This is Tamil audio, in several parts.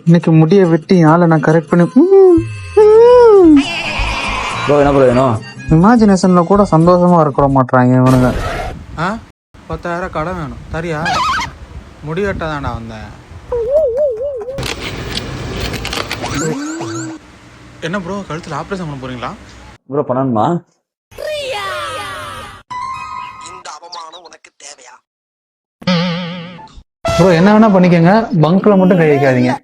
இன்னைக்கு முடிய வெட்டி ஆளை நான் கரெக்ட் பண்ணி ப்ரோ என்ன ப்ரோ வேணும்? இமேஜினேஷன்ல கூட சந்தோஷமா இருக்க மாட்டாங்க இவனுங்க. 10,000 கடன் வேணும் தரியா? முடி வெட்டாதான்டா வந்தேன். என்ன ப்ரோ கழுத்தில் ஆப்ரேஷன் பண்ண போறீங்களா? ப்ரோ பண்ணணுமா? ப்ரோ என்ன வேணா பண்ணிக்கங்க, பங்க்ல மட்டும் கை வைக்காதீங்க.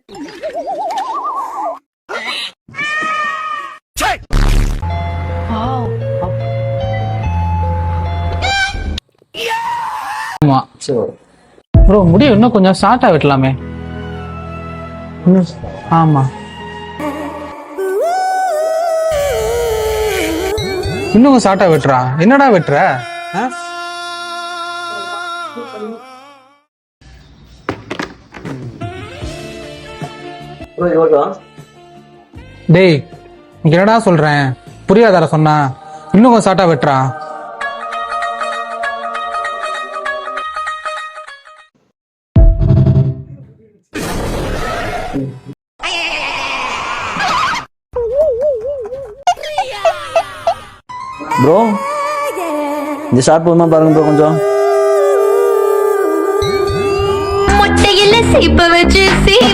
ஆமா ப்ரோ, முடிய இன்னும் கொஞ்சம் ஷார்ட்டா வெட்டலாமே. ஆமா இன்னும் ஷார்ட்டா வெட்டுறா. என்னடா வெட்டுற? டேய் என்னடா சொல்றேன், புரியாதார சொன்னா? இன்னும் கொஞ்சம் ஷார்ட்டா வெட்டுறா. ப்ரோ இந்த ஷார்ட் போதுமா பாருங்க ப்ரோ கொஞ்சம்.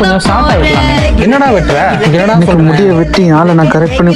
கொஞ்சம் ஷார்ட்டா வெட்டலாமே. என்னடா வெட்டுற? என்னடா சொல்ற? முடிய வெட்டி ஆளை நான் கரெக்ட் பண்ணி